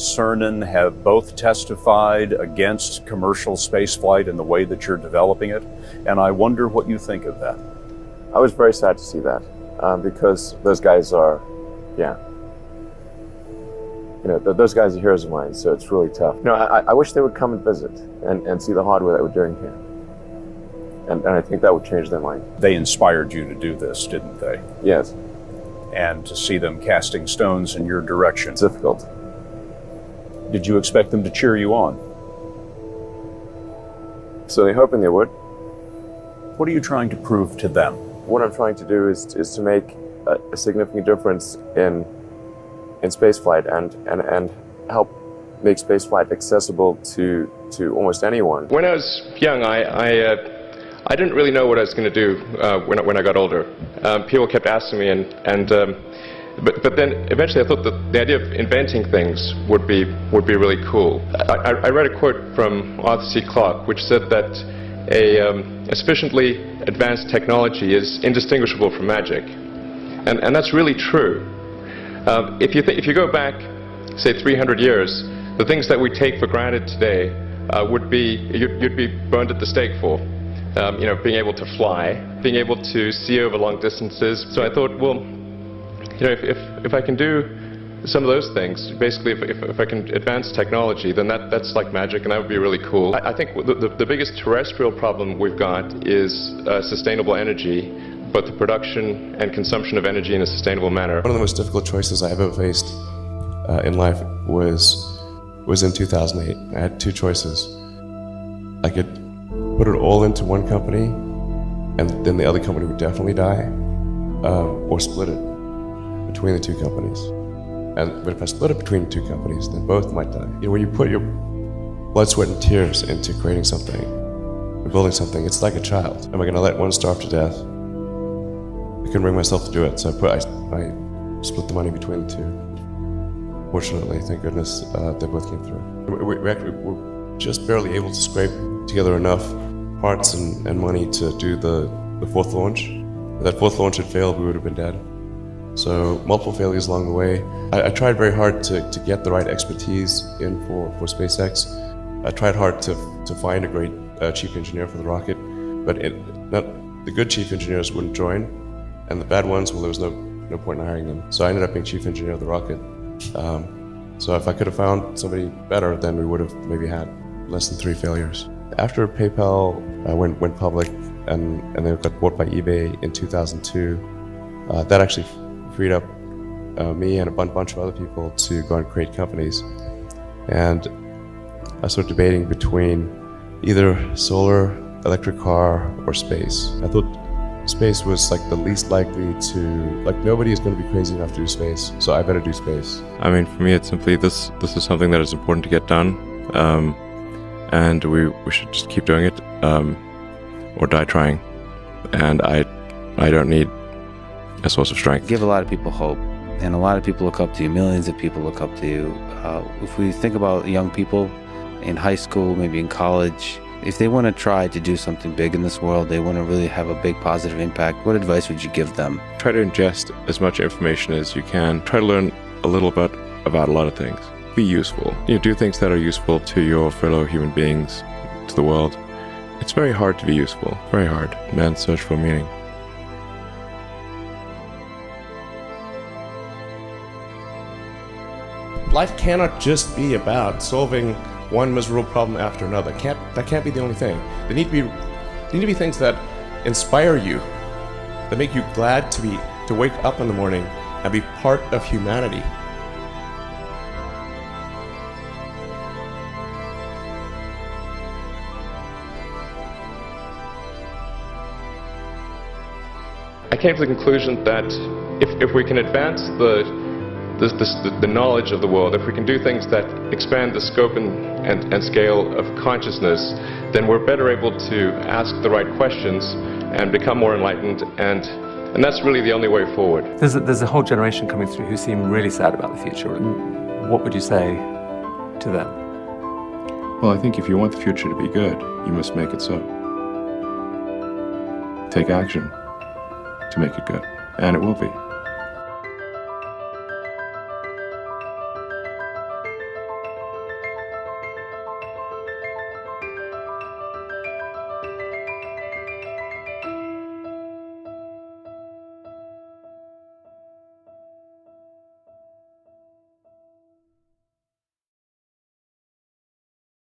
Cernan have both testified against commercial spaceflight in the way that you're developing it, and I wonder what you think of that. I was very sad to see that, because those guys are, those guys are heroes of mine, so it's really tough. I wish they would come and visit and see the hardware that we're doing here. And I think that would change their mind. They inspired you to do this, didn't they? Yes. And to see them casting stones in your direction. It's difficult. Did you expect them to cheer you on? So they're hoping they would. What are you trying to prove to them? What I'm trying to do is to make a significant difference in spaceflight and help make spaceflight accessible to almost anyone. When I was young, I didn't really know what I was going to do when I got older. People kept asking me, but then eventually I thought that the idea of inventing things would be really cool. I read a quote from Arthur C. Clarke, which said that a sufficiently advanced technology is indistinguishable from magic, and that's really true. If you go back, say 300 years, the things that we take for granted today you'd be burned at the stake for. Being able to fly, being able to see over long distances. So I thought, well, if I can do some of those things, basically if I can advance technology, then that's like magic, and that would be really cool. I think the biggest terrestrial problem we've got is sustainable energy, but the production and consumption of energy in a sustainable manner. One of the most difficult choices I've ever faced in life was in 2008. I had two choices. I could put it all into one company, and then the other company would definitely die, or split it between the two companies. But if I split it between two companies, then both might die. When you put your blood, sweat, and tears into creating something, or building something, it's like a child. Am I going to let one starve to death? I couldn't bring myself to do it, so I split the money between the two. Fortunately, thank goodness, they both came through. We're just barely able to scrape together enough parts and money to do the fourth launch. If that fourth launch had failed, we would have been dead. So multiple failures along the way. I tried very hard to get the right expertise in for SpaceX. I tried hard to find a great chief engineer for the rocket, but the good chief engineers wouldn't join, and the bad ones, well, there was no point in hiring them. So I ended up being chief engineer of the rocket. So if I could have found somebody better, then we would have maybe had less than 3 failures. After PayPal went public and they got bought by eBay in 2002, that actually freed up me and a bunch of other people to go and create companies. And I started debating between either solar, electric car, or space. I thought space was like the least likely to, nobody is going to be crazy enough to do space, so I better do space. I mean, for me, it's simply this is something that is important to get done, and we should just keep doing it, or die trying. And I don't need a source of strength. Give a lot of people hope, and a lot of people look up to you. Millions of people look up to you. If we think about young people in high school, maybe in college, if they want to try to do something big in this world, they want to really have a big positive impact, what advice would you give them? Try to ingest as much information as you can. Try to learn a little bit about a lot of things. Be useful. Do things that are useful to your fellow human beings, to the world. It's very hard to be useful. Very hard. Men search for meaning. Life cannot just be about solving one miserable problem after another. That can't be the only thing. There need to be things that inspire you, that make you glad to wake up in the morning and be part of humanity. I came to the conclusion that if we can advance the knowledge of the world, if we can do things that expand the scope and scale of consciousness, then we're better able to ask the right questions and become more enlightened, and that's really the only way forward. There's a whole generation coming through who seem really sad about the future. What would you say to them? Well, I think if you want the future to be good, you must make it so. Take action to make it good, and it will be.